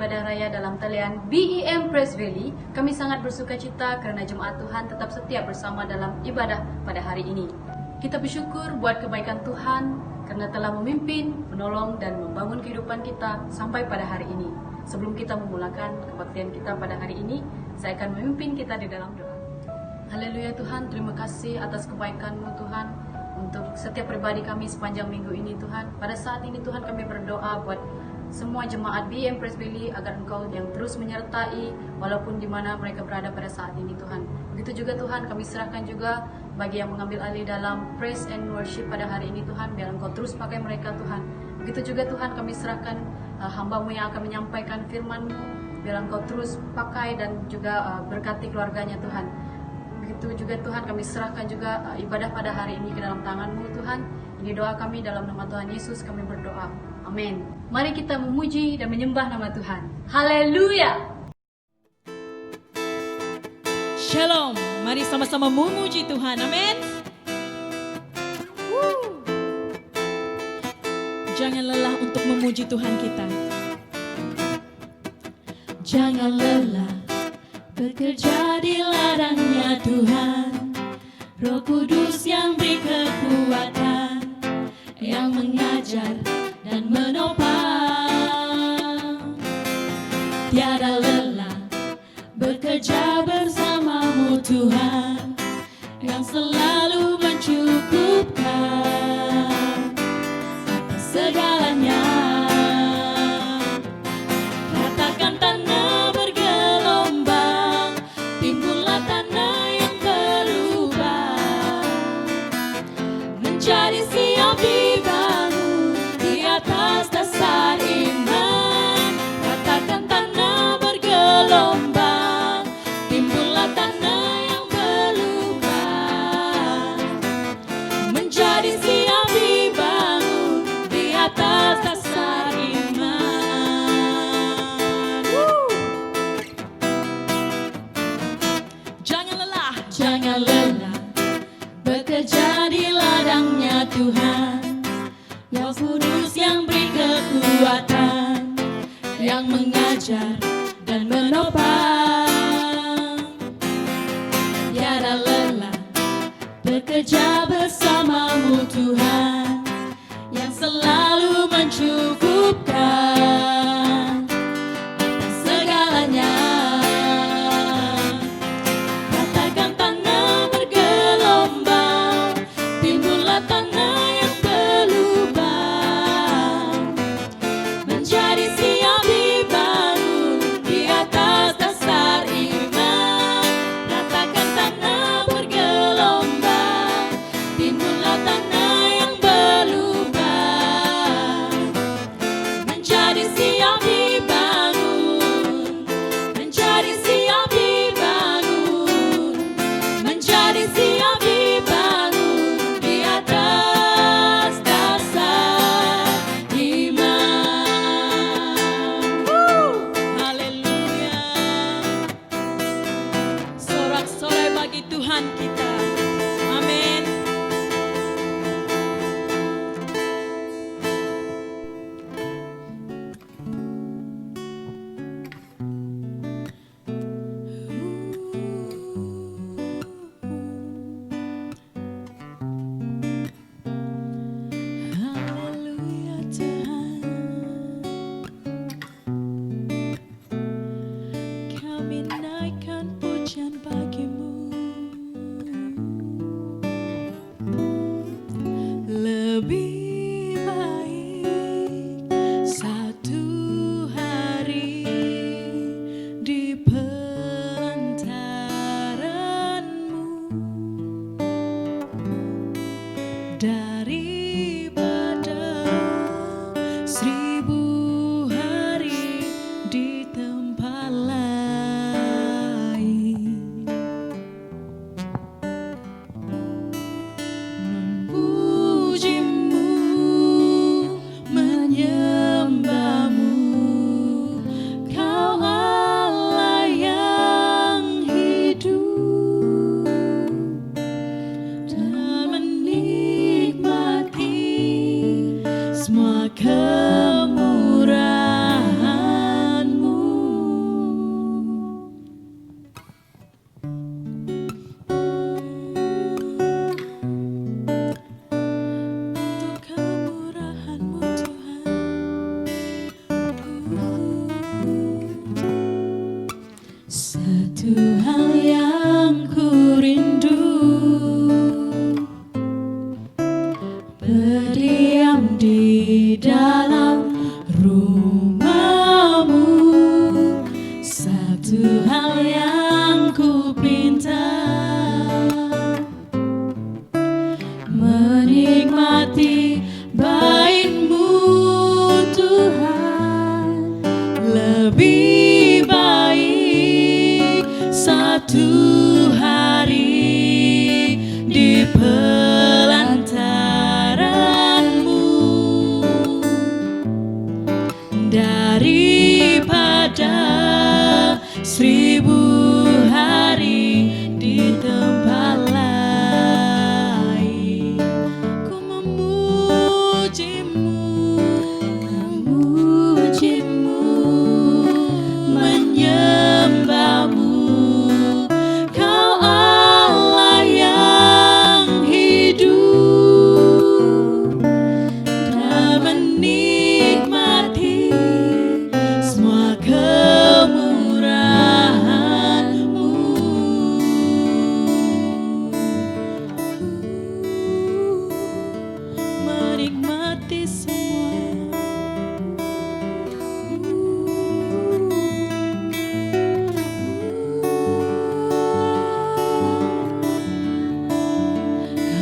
ibadah raya dalam talian BEM Praise Valley. Kami sangat bersuka cita kerana jemaat Tuhan tetap setia bersama dalam ibadah pada hari ini. Kita bersyukur buat kebaikan Tuhan kerana telah memimpin, menolong dan membangun kehidupan kita sampai pada hari ini. Sebelum kita memulakan kebaktian kita pada hari ini, saya akan memimpin kita di dalam doa. Haleluya Tuhan, terima kasih atas kebaikan-Mu Tuhan untuk setiap pribadi kami sepanjang minggu ini Tuhan. Pada saat ini Tuhan kami berdoa buat semua jemaat BEM Praise Valley agar Engkau yang terus menyertai walaupun di mana mereka berada pada saat ini Tuhan. Begitu juga Tuhan kami serahkan juga bagi yang mengambil alih dalam praise and worship pada hari ini Tuhan, biar Engkau terus pakai mereka Tuhan. Begitu juga Tuhan kami serahkan hamba-Mu yang akan menyampaikan firman-Mu, biar Engkau terus pakai dan juga berkati keluarganya Tuhan. Begitu juga Tuhan kami serahkan juga ibadah pada hari ini ke dalam tangan-Mu Tuhan. Ini doa kami dalam nama Tuhan Yesus kami berdoa. Amin. Mari kita memuji dan menyembah nama Tuhan. Haleluya. Shalom. Mari sama-sama memuji Tuhan. Amin. Jangan lelah untuk memuji Tuhan kita. Jangan lelah bekerja di ladangnya Tuhan. Roh Kudus yang beri kekuatan, yang mengajar dan menopang. Tiada lelah bekerja bersamamu Tuhan, yang selalu mencukupkan atas segalanya. Ratakan tanah bergelombang, timbullah tanah yang berubah, menjadi siap dibangun di atas dasar iman. Ratakan tanah bergelombang, timbullah tanah yang berubah, menjadi siap dibangun di atas dasar iman. Jangan lelah, jangan lelah bekerja di ladangnya Tuhan. Roh Kudus yang beri kekuatan, yang mengajar dan menopang. Tiada lelah bekerja bersamamu Tuhan, yang selalu mencukupkan atas segalanya. Ratakan tanah bergelombang, timbullah tanah yang berlubang, menjadi siap dibangun di atas dasar iman. Ratakan tanah bergelombang, timbullah tanah yang berlubang, menjadi siap dibangun, menjadi siap dibangun, menjadi siap dibangun di atas dasar iman. Haleluya. Sorak-sorai bagi Tuhan kita. Amin. Haleluya Tuhan, kami naikkan pujian bagimu. Lebih baik satu hari di pelataran-Mu daripada 1000 hari di tempat lain. Memuji-Mu, menyembah-Mu, Kau Allah yang hidup, dan menikmati hal yang ku rindu, berdiam di dalam rumahmu. Satu hal yang ku pinta, menikmati bait-Mu Tuhan. Lebih baik satu hari di pelantaran-Mu daripada 1000 hari di tempat lain. Ku memuji-Mu, menyembah-Mu. Kau Allah yang hidup, dan menikmati semua kemurahan-Mu. Menikmati semua.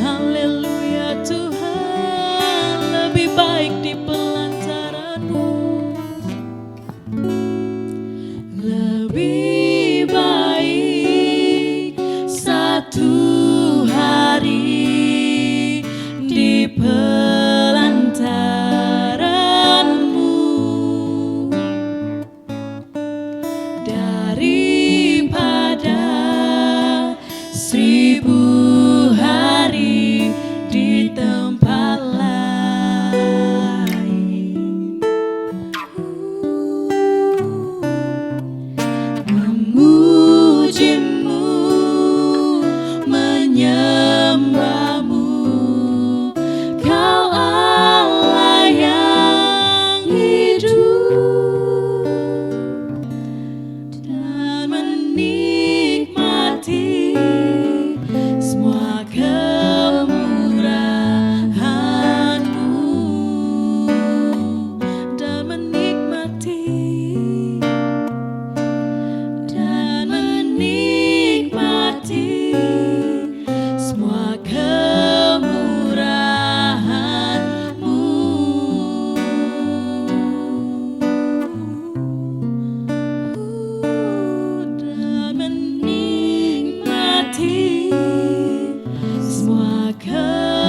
Haleluya Tuhan, lebih baik di pelantaran-Mu. Lebih baik satu hari di pelantaran-Mu daripada 1000 hari di tempat lain. Memuji-Mu, menyembah-Mu. Kau Allah yang hidup, dan menikmati semua kemurahan-Mu, dan menikmati semua kemurahan-Mu. Dan menikmati semua kemurahan-Mu.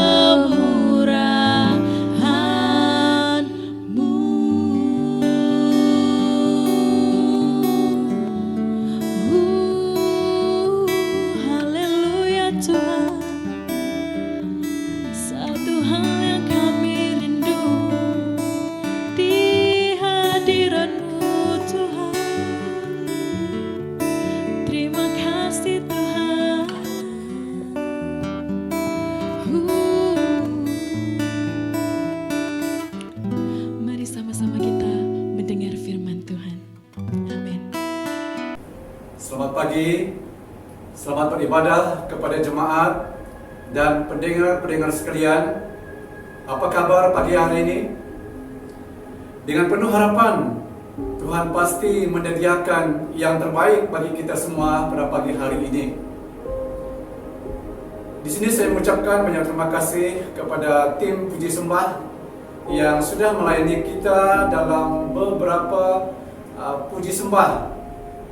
Haleluya Tuhan, satu hal yang kami rindu di hadirat-Mu Tuhan. Terima kasih Tuhan. Mari sama-sama kita mendengar firman Tuhan. Amin. Selamat pagi, selamat beribadah kepada jemaat dan pendengar-pendengar sekalian. Apa kabar pagi hari ini? Dengan penuh harapan, Tuhan pasti menyediakan yang terbaik bagi kita semua pada pagi hari ini. Di sini saya mengucapkan banyak terima kasih kepada tim puji sembah yang sudah melayani kita dalam beberapa puji sembah,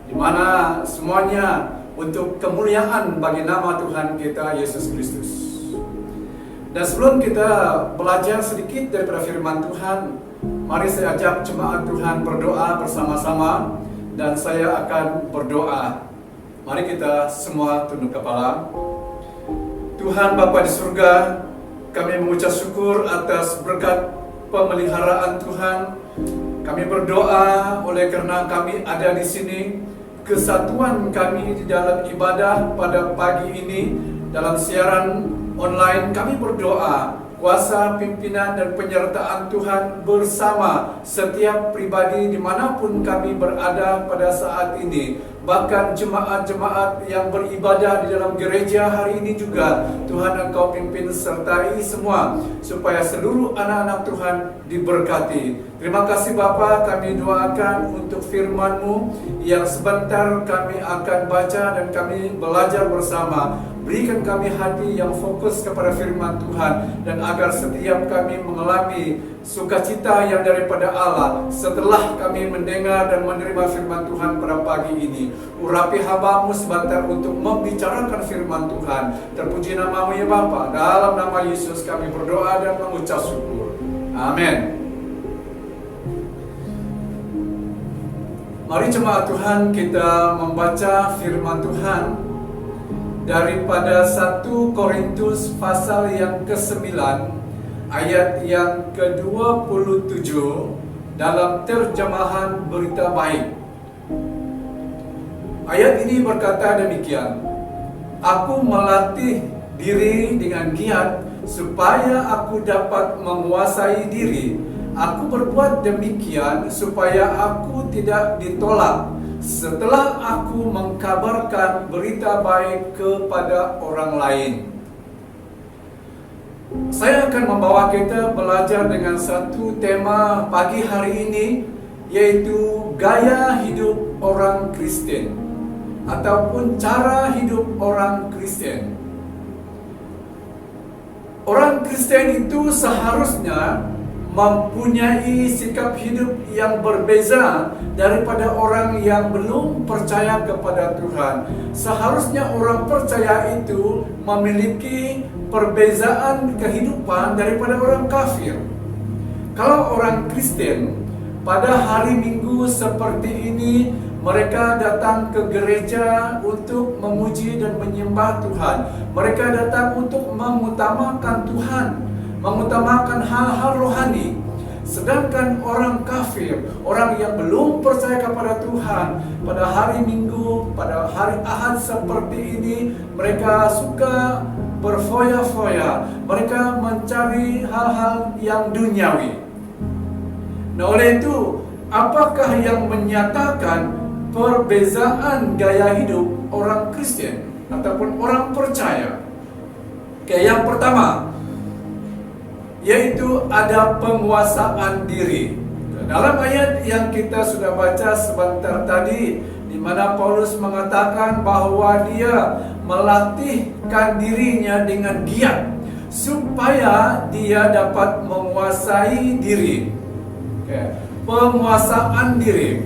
di mana semuanya untuk kemuliaan bagi nama Tuhan kita Yesus Kristus. Dan sebelum kita belajar sedikit daripada firman Tuhan, mari saya ajak jemaat Tuhan berdoa bersama-sama, dan saya akan berdoa. Mari kita semua tunduk kepala. Tuhan Bapa di surga, kami mengucap syukur atas berkat pemeliharaan Tuhan. Kami berdoa oleh karena kami ada di sini, kesatuan kami di dalam ibadah pada pagi ini, dalam siaran online. Kami berdoa kuasa pimpinan dan penyertaan Tuhan bersama setiap pribadi dimanapun kami berada pada saat ini. bahkan jemaat-jemaat yang beribadah di dalam gereja hari ini juga. Tuhan, Engkau pimpin sertai semua, supaya seluruh anak-anak Tuhan diberkati. Terima kasih Bapa, kami doakan untuk firman-Mu yang sebentar kami akan baca dan kami belajar bersama. Berikan kami hati yang fokus kepada firman Tuhan, dan agar setiap kami mengalami sukacita yang daripada Allah setelah kami mendengar dan menerima firman Tuhan pada pagi ini. Urapi hamba-Mu sebentar untuk membicarakan firman Tuhan. Terpuji nama-Mu ya Bapa. Dalam nama Yesus kami berdoa dan mengucap syukur. Amin. Mari jemaat Tuhan, kita membaca firman Tuhan daripada 1 Korintus pasal yang ke-9 ayat yang ke-27 dalam terjemahan Berita Baik. Ayat ini berkata demikian: Aku melatih diri dengan giat supaya aku dapat menguasai diri. Aku berbuat demikian supaya aku tidak ditolak setelah aku mengkabarkan berita baik kepada orang lain. Saya akan membawa kita belajar dengan satu tema pagi hari ini, yaitu gaya hidup orang Kristen ataupun cara hidup orang Kristen. Orang Kristen itu seharusnya mempunyai sikap hidup yang berbeza daripada orang yang belum percaya kepada Tuhan. Seharusnya orang percaya itu memiliki perbezaan kehidupan daripada orang kafir. Kalau orang Kristen pada hari Minggu seperti ini, mereka datang ke gereja untuk memuji dan menyembah Tuhan. Mereka datang untuk mengutamakan Tuhan, mengutamakan hal-hal rohani. Sedangkan orang kafir, orang yang belum percaya kepada Tuhan, pada hari Minggu, pada hari Ahad seperti ini, mereka suka berfoya-foya. Mereka mencari hal-hal yang duniawi. Nah, oleh itu, apakah yang menyatakan perbezaan gaya hidup orang Kristen ataupun orang percaya? Yang pertama, yaitu ada penguasaan diri. Dalam ayat yang kita sudah baca sebentar tadi, di mana Paulus mengatakan bahwa dia melatihkan dirinya dengan giat supaya dia dapat menguasai diri. Penguasaan diri.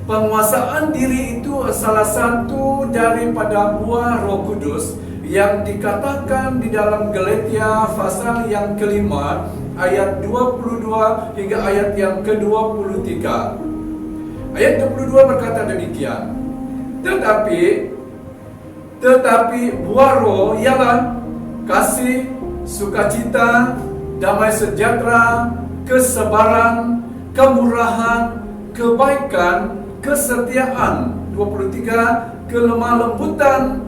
Penguasaan diri itu salah satu daripada buah Roh Kudus yang dikatakan di dalam Galatia pasal yang kelima ayat 22 hingga ayat yang ke-23. Ayat 22 berkata demikian: Tetapi buah Roh ialah kasih, sukacita, damai sejahtera, kesabaran, kemurahan, kebaikan, kesetiaan, 23, kelemah lembutan,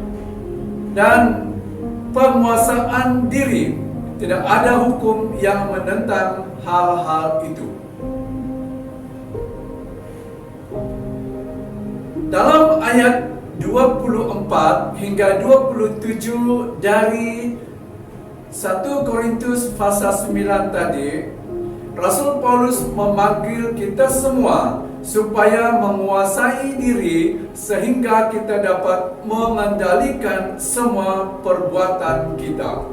dan penguasaan diri. Tidak ada hukum yang menentang hal-hal itu. Dalam ayat 24 hingga 27 dari 1 Korintus pasal 9 tadi, Rasul Paulus memanggil kita semua supaya menguasai diri sehingga kita dapat mengendalikan semua perbuatan kita.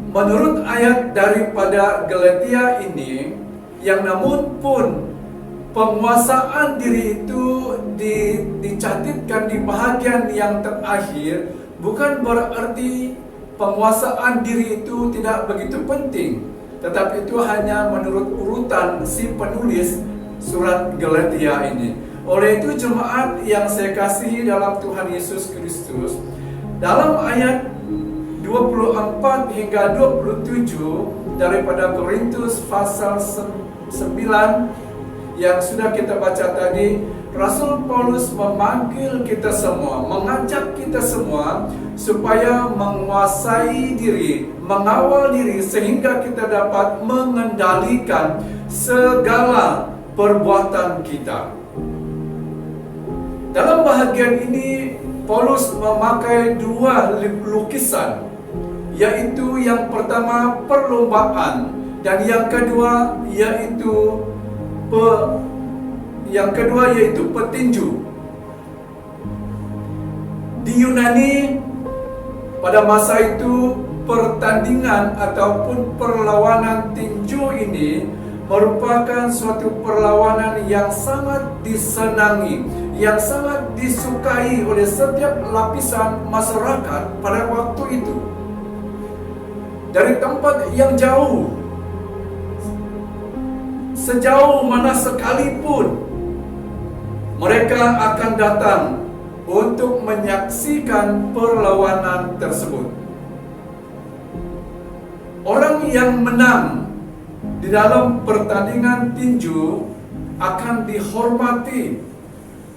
Menurut ayat daripada Galatia ini, yang namun pun penguasaan diri itu dicatatkan di bahagian yang terakhir, bukan berarti penguasaan diri itu tidak begitu penting, tetapi itu hanya menurut urutan si penulis surat Galatia ini. Oleh itu jemaat yang saya kasihi dalam Tuhan Yesus Kristus, dalam ayat 24 hingga 27 daripada Korintus pasal 9 yang sudah kita baca tadi, Rasul Paulus memanggil kita semua, mengajak kita semua supaya menguasai diri, mengawal diri sehingga kita dapat mengendalikan segala perbuatan kita. bahagian ini Paulus memakai dua lukisan, yaitu yang pertama perlombaan dan yang kedua yaitu petinju. Di Yunani pada masa itu pertandingan ataupun perlawanan tinju ini merupakan suatu perlawanan yang sangat disenangi, yang sangat disukai oleh setiap lapisan masyarakat pada waktu itu. Dari tempat yang jauh, sejauh mana sekalipun, mereka akan datang untuk menyaksikan perlawanan tersebut. Orang yang menang di dalam pertandingan tinju akan dihormati.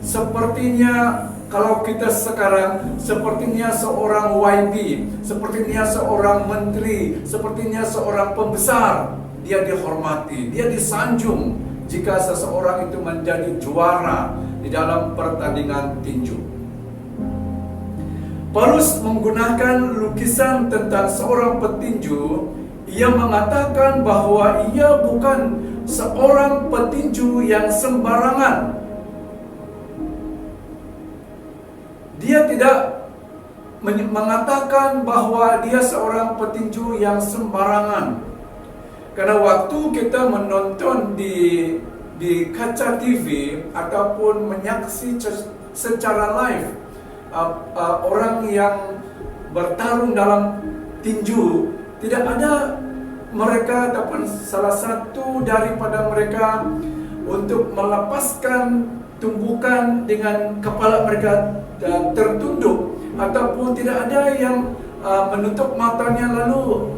Sepertinya kalau kita sekarang, sepertinya seorang YB, sepertinya seorang menteri, sepertinya seorang pembesar, dia dihormati, dia disanjung jika seseorang itu menjadi juara di dalam pertandingan tinju. Paulus menggunakan lukisan tentang seorang petinju. Ia mengatakan bahwa ia bukan seorang petinju yang sembarangan. Dia tidak mengatakan bahwa dia seorang petinju yang sembarangan. Karena waktu kita menonton di kaca TV ataupun menyaksikan secara live orang yang bertarung dalam tinju, tidak ada mereka ataupun salah satu daripada mereka untuk melepaskan tumbukan dengan kepala mereka tertunduk, ataupun tidak ada yang menutup matanya lalu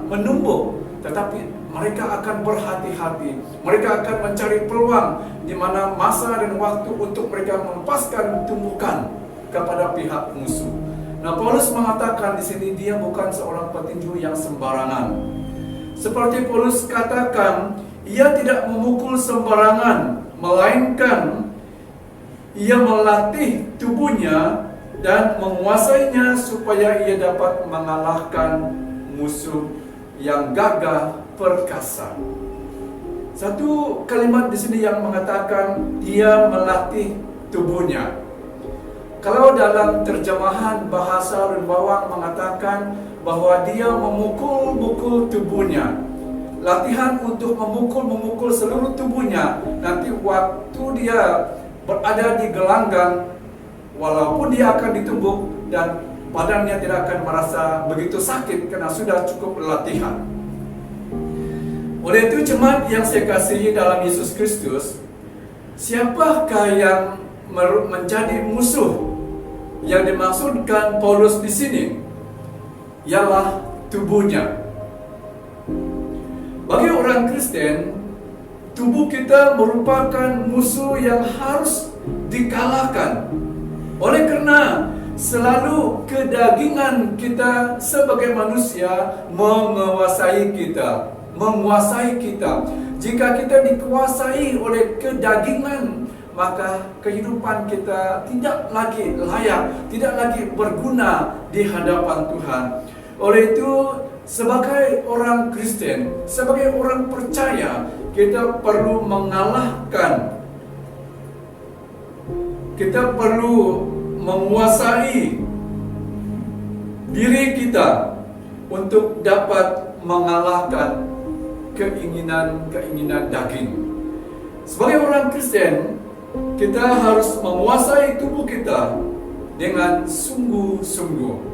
menumbuk, tetapi mereka akan berhati-hati. Mereka akan mencari peluang di mana masa dan waktu untuk mereka melepaskan tumbukan kepada pihak musuh. Nah, Paulus mengatakan di sini dia bukan seorang petinju yang sembarangan. Seperti Paulus katakan, ia tidak memukul sembarangan, melainkan ia melatih tubuhnya dan menguasainya supaya ia dapat mengalahkan musuh yang gagah perkasa. Satu kalimat di sini yang mengatakan dia melatih tubuhnya. Kalau dalam terjemahan bahasa Rembawang mengatakan bahwa dia memukul tubuhnya. Latihan untuk memukul seluruh tubuhnya. Nanti waktu dia berada di gelanggang, walaupun dia akan ditumbuk dan badannya tidak akan merasa begitu sakit karena sudah cukup latihan. Oleh itu jemaat yang saya kasihi dalam Yesus Kristus, siapakah yang menjadi musuh yang dimaksudkan Paulus di sini? Ialah tubuhnya. Bagi orang Kristen, tubuh kita merupakan musuh yang harus dikalahkan. Oleh karena selalu kedagingan kita sebagai manusia menguasai kita. Jika kita dikuasai oleh kedagingan, maka kehidupan kita tidak lagi layak, tidak lagi berguna di hadapan Tuhan. Oleh itu, sebagai orang Kristen, sebagai orang percaya, kita perlu mengalahkan, kita perlu menguasai diri kita untuk dapat mengalahkan keinginan daging. Sebagai orang Kristen, kita harus menguasai tubuh kita dengan sungguh-sungguh.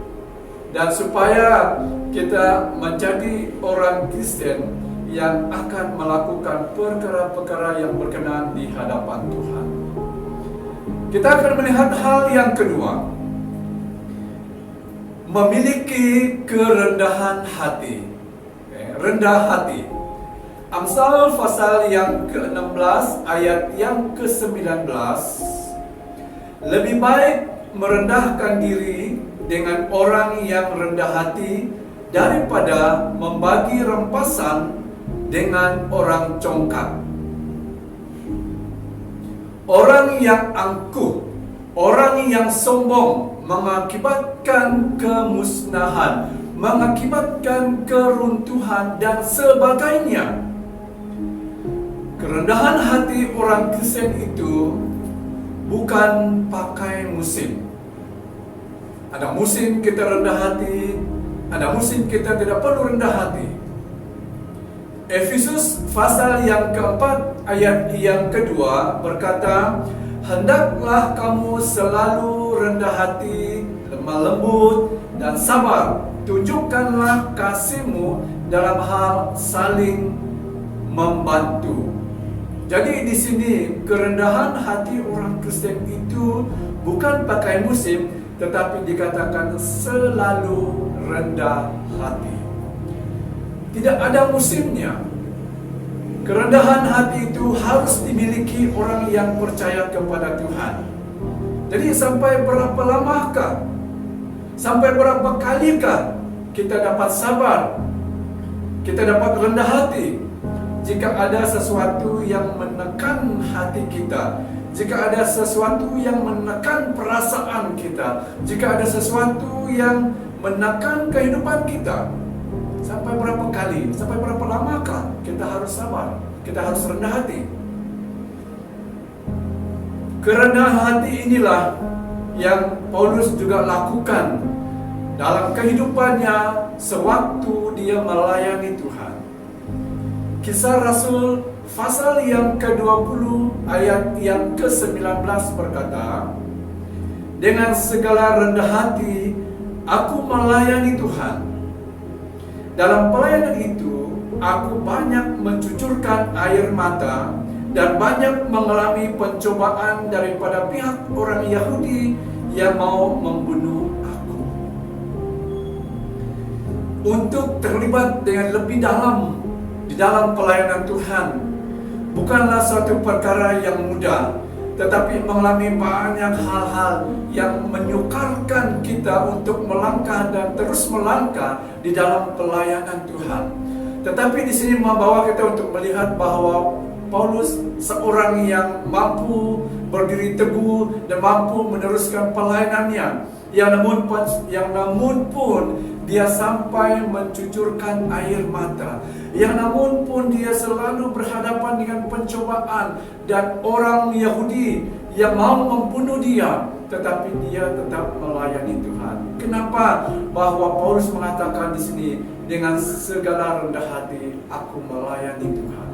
Dan supaya kita menjadi orang Kristen yang akan melakukan perkara-perkara yang berkenan di hadapan Tuhan. Kita akan melihat hal yang kedua, memiliki kerendahan hati. Rendah hati. Amsal pasal yang ke-16 ayat yang ke-19, lebih baik merendahkan diri dengan orang yang rendah hati daripada membagi rampasan dengan orang congkak. Orang yang angkuh, Orang yang sombong mengakibatkan kemusnahan, mengakibatkan keruntuhan dan sebagainya. Kerendahan hati orang Kristen itu bukan pakai musim. Ada musim kita rendah hati, ada musim kita tidak perlu rendah hati. Efesus pasal yang keempat ayat yang kedua berkata, hendaklah kamu selalu rendah hati, lemah lembut, dan sabar. Tunjukkanlah kasihmu dalam hal saling membantu. Jadi di sini kerendahan hati orang Kristen itu bukan pakai musim, tetapi dikatakan selalu rendah hati. Tidak ada musimnya. Kerendahan hati itu harus dimiliki orang yang percaya kepada Tuhan. Jadi sampai berapa lamakah? Sampai berapa kalikah kita dapat sabar? Kita dapat rendah hati jika ada sesuatu yang menekan hati kita, jika ada sesuatu yang menekan perasaan kita, jika ada sesuatu yang menekan kehidupan kita. Sampai berapa kali, sampai berapa lamakah kita harus sabar, kita harus rendah hati. Kerendahan hati inilah yang Paulus juga lakukan dalam kehidupannya sewaktu dia melayani Tuhan. Kisah Rasul pasal yang ke-20 ayat yang ke-19 berkata, dengan segala rendah hati aku melayani Tuhan. Dalam pelayanan itu, aku banyak mencucurkan air mata dan banyak mengalami pencobaan daripada pihak orang Yahudi yang mau membunuh aku. Untuk terlibat dengan lebih dalam di dalam pelayanan Tuhan bukanlah suatu perkara yang mudah, tetapi mengalami banyak hal-hal yang menyukarkan kita untuk melangkah dan terus melangkah di dalam pelayanan Tuhan. Tetapi di sini membawa kita untuk melihat bahwa Paulus seorang yang mampu berdiri teguh dan mampu meneruskan pelayanannya. Yang namun pun dia sampai mencucurkan air mata. Yang namun pun dia selalu berhadapan dengan pencobaan dan orang Yahudi yang mau membunuh dia, tetapi dia tetap melayani Tuhan. Kenapa? Bahwa Paulus mengatakan di sini, dengan segala rendah hati aku melayani Tuhan.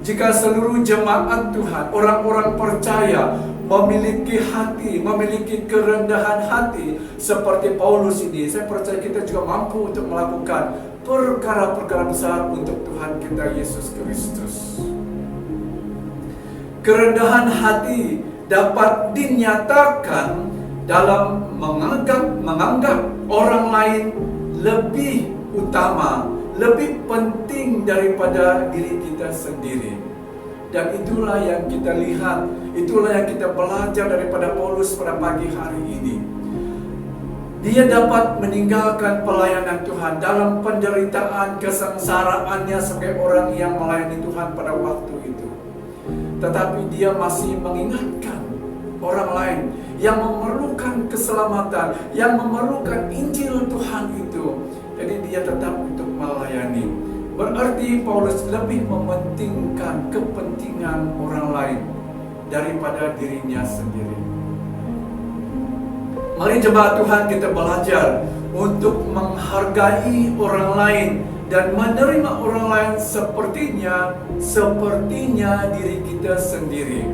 Jika seluruh jemaat Tuhan, orang-orang percaya memiliki hati, memiliki kerendahan hati seperti Paulus ini, saya percaya kita juga mampu untuk melakukan perkara-perkara besar untuk Tuhan kita Yesus Kristus. Kerendahan hati dapat dinyatakan dalam menganggap orang lain lebih utama, lebih penting daripada diri kita sendiri. Dan itulah yang kita lihat, itulah yang kita belajar daripada Paulus pada pagi hari ini. Dia dapat meninggalkan pelayanan Tuhan dalam penderitaan kesengsaraannya sebagai orang yang melayani Tuhan pada waktu itu. Tetapi dia masih mengingatkan orang lain yang memerlukan keselamatan, yang memerlukan Injil Tuhan itu. Jadi dia tetap untuk melayani. Berarti Paulus lebih mementingkan kepentingan orang lain daripada dirinya sendiri. Mari jemaat Tuhan kita belajar untuk menghargai orang lain dan menerima orang lain sepertinya diri kita sendiri.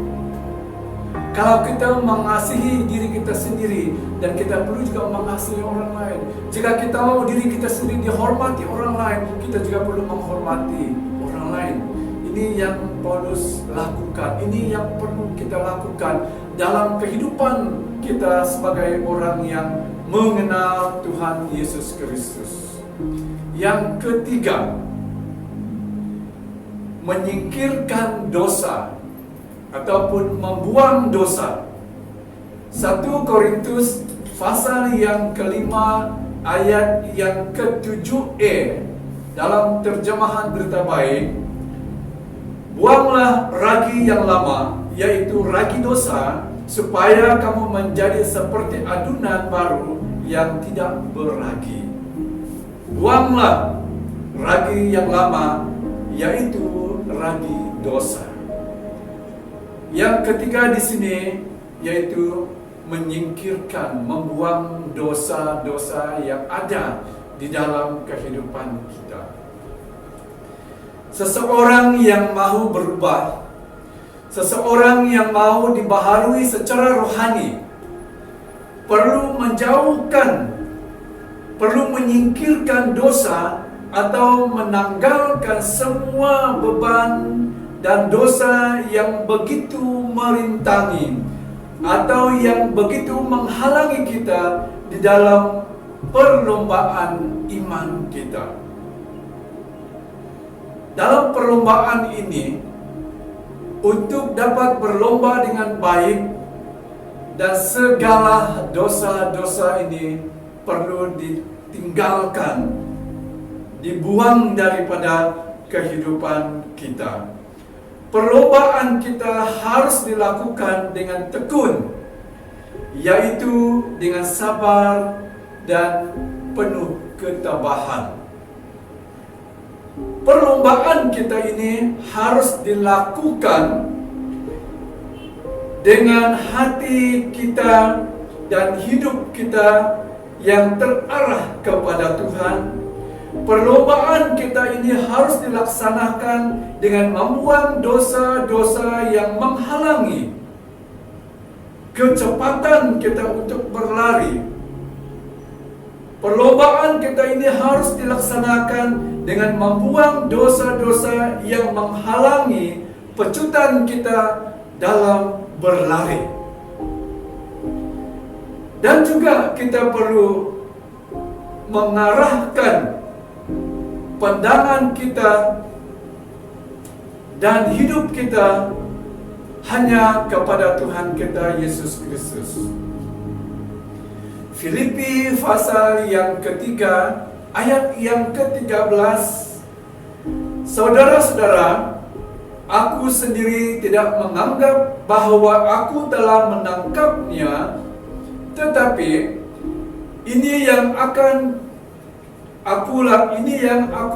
Kalau kita mengasihi diri kita sendiri, dan kita perlu juga mengasihi orang lain. Jika kita mau diri kita sendiri dihormati orang lain, kita juga perlu menghormati orang lain. Ini yang Paulus lakukan, ini yang perlu kita lakukan dalam kehidupan kita sebagai orang yang mengenal Tuhan Yesus Kristus. Yang ketiga, menyingkirkan dosa ataupun membuang dosa. 1 Korintus pasal yang kelima ayat yang ke-7e dalam terjemahan Berita Baik, buanglah ragi yang lama, yaitu ragi dosa, supaya kamu menjadi seperti adunan baru yang tidak beragi. Buanglah ragi yang lama, yaitu ragi dosa. Yang ketiga di sini yaitu menyingkirkan, membuang dosa-dosa yang ada di dalam kehidupan kita. Seseorang yang mau berubah, seseorang yang mau dibaharui secara rohani, perlu menjauhkan, perlu menyingkirkan dosa atau menanggalkan semua beban dan dosa yang begitu merintangi atau yang begitu menghalangi kita di dalam perlombaan iman kita. Dalam perlombaan ini, untuk dapat berlomba dengan baik dan segala dosa-dosa ini perlu ditinggalkan, dibuang daripada kehidupan kita. Perlombaan kita harus dilakukan dengan tekun, yaitu dengan sabar dan penuh ketabahan. Perlombaan kita ini harus dilakukan dengan hati kita dan hidup kita yang terarah kepada Tuhan. Perlombaan kita ini harus dilaksanakan dengan membuang dosa-dosa yang menghalangi kecepatan kita untuk berlari. Perlombaan kita ini harus dilaksanakan dengan membuang dosa-dosa yang menghalangi pecutan kita dalam berlari. Dan juga kita perlu mengarahkan pandangan kita dan hidup kita hanya kepada Tuhan kita Yesus Kristus. Filipi pasal yang ketiga, ayat yang ke-13. Saudara-saudara, aku sendiri tidak menganggap bahwa aku telah menangkapnya, tetapi ini yang aku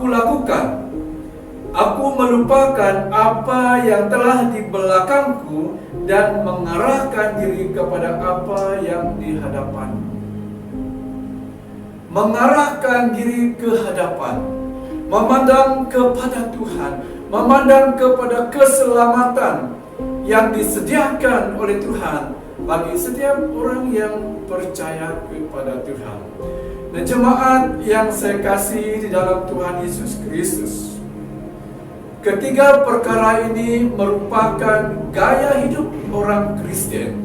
lakukan. Aku melupakan apa yang telah di belakangku dan mengarahkan diri kepada apa yang di hadapan. Mengarahkan diri ke hadapan, memandang kepada Tuhan, memandang kepada keselamatan yang disediakan oleh Tuhan bagi setiap orang yang percaya kepada Tuhan. Nah, jemaat yang saya kasih di dalam Tuhan Yesus Kristus, ketiga perkara ini merupakan gaya hidup orang Kristen,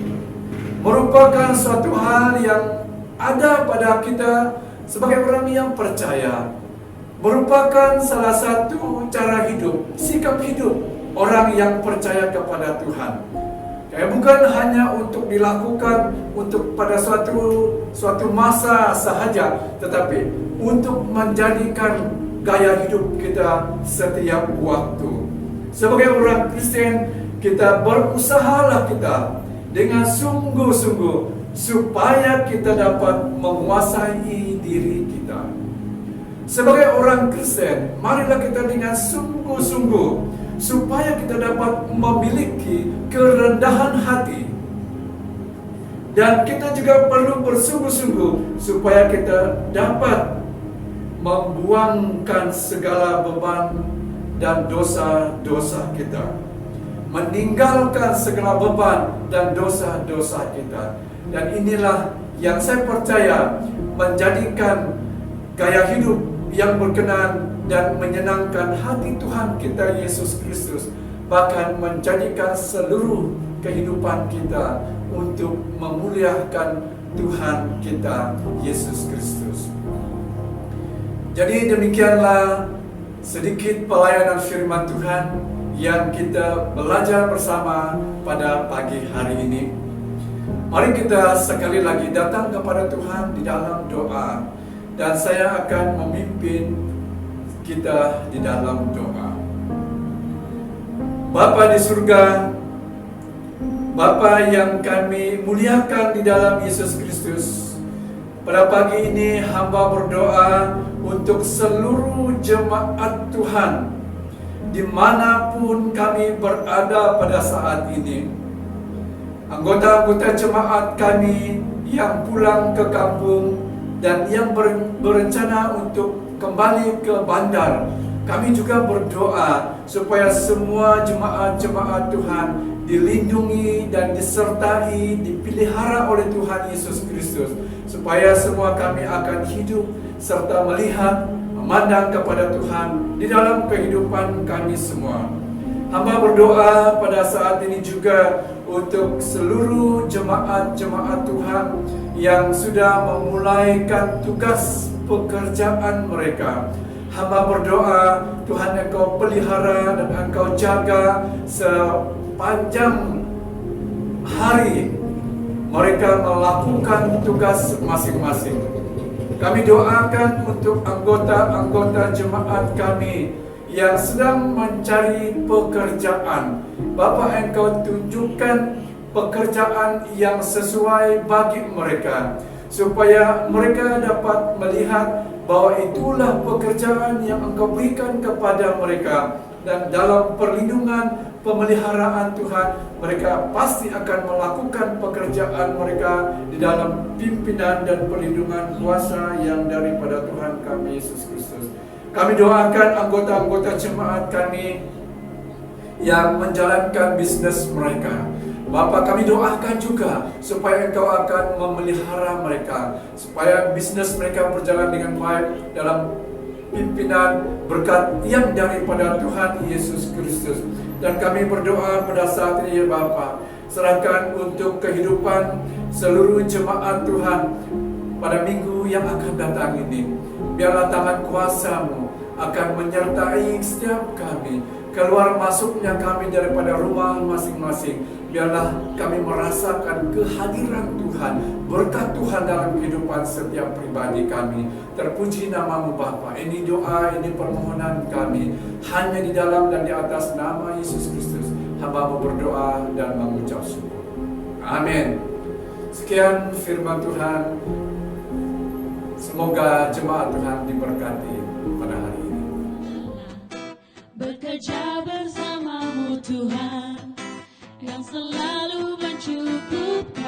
merupakan suatu hal yang ada pada kita sebagai orang yang percaya, merupakan salah satu cara hidup, sikap hidup orang yang percaya kepada Tuhan. Bukan hanya untuk dilakukan untuk pada suatu masa sahaja, tetapi untuk menjadikan gaya hidup kita setiap waktu. Sebagai orang Kristen, kita berusahalah kita dengan sungguh-sungguh supaya kita dapat menguasai diri kita. Sebagai orang Kristen, marilah kita dengan sungguh-sungguh supaya kita dapat memiliki kerendahan hati. Dan kita juga perlu bersungguh-sungguh supaya kita dapat membuangkan segala beban dan dosa-dosa kita, meninggalkan segala beban dan dosa-dosa kita. Dan inilah yang saya percaya menjadikan gaya hidup yang berkenan dan menyenangkan hati Tuhan kita Yesus Kristus, bahkan menjadikan seluruh kehidupan kita untuk memuliakan Tuhan kita Yesus Kristus. Jadi demikianlah sedikit pelayanan firman Tuhan yang kita belajar bersama pada pagi hari ini. Mari kita sekali lagi datang kepada Tuhan di dalam doa, dan saya akan memimpin kita di dalam doa. Bapa di surga, Bapa yang kami muliakan di dalam Yesus Kristus, pada pagi ini hamba berdoa untuk seluruh jemaat Tuhan dimanapun kami berada pada saat ini. Anggota-anggota jemaat kami yang pulang ke kampung dan yang berencana untuk kembali ke bandar, kami juga berdoa supaya semua jemaat-jemaat Tuhan dilindungi dan disertai, dipelihara oleh Tuhan Yesus Kristus, supaya semua kami akan hidup serta melihat, memandang kepada Tuhan di dalam kehidupan kami semua. Hamba berdoa pada saat ini juga untuk seluruh jemaat-jemaat Tuhan yang sudah memulaikan tugas pekerjaan mereka. Hamba berdoa, Tuhan Engkau pelihara dan Engkau jaga sepanjang hari mereka melakukan tugas masing-masing. Kami doakan untuk anggota-anggota jemaat kami yang sedang mencari pekerjaan. Bapa, Engkau tunjukkan pekerjaan yang sesuai bagi mereka, supaya mereka dapat melihat bahwa itulah pekerjaan yang Engkau berikan kepada mereka, dan dalam perlindungan pemeliharaan Tuhan, mereka pasti akan melakukan pekerjaan mereka di dalam pimpinan dan perlindungan kuasa yang daripada Tuhan kami Yesus Kristus. Kami doakan anggota-anggota jemaat kami yang menjalankan bisnis mereka. Bapa, kami doakan juga supaya Engkau akan memelihara mereka, supaya bisnis mereka berjalan dengan baik dalam pimpinan berkat yang daripada Tuhan Yesus Kristus. Dan kami berdoa pada saat ini ya Bapa, serahkan untuk kehidupan seluruh jemaat Tuhan pada minggu yang akan datang ini. Biarlah tangan kuasa-Mu akan menyertai setiap kami, keluar masuknya kami daripada rumah masing-masing. Biarlah kami merasakan kehadiran Tuhan, berkat Tuhan dalam kehidupan setiap pribadi kami. Terpuji nama-Mu Bapa. Ini doa, ini permohonan kami, hanya di dalam dan di atas nama Yesus Kristus hamba-Mu berdoa dan mengucap syukur. Amin. Sekian firman Tuhan. Semoga jemaat Tuhan diberkati pada hari ini. Bekerja bersama-Mu Tuhan yang selalu mencukupi.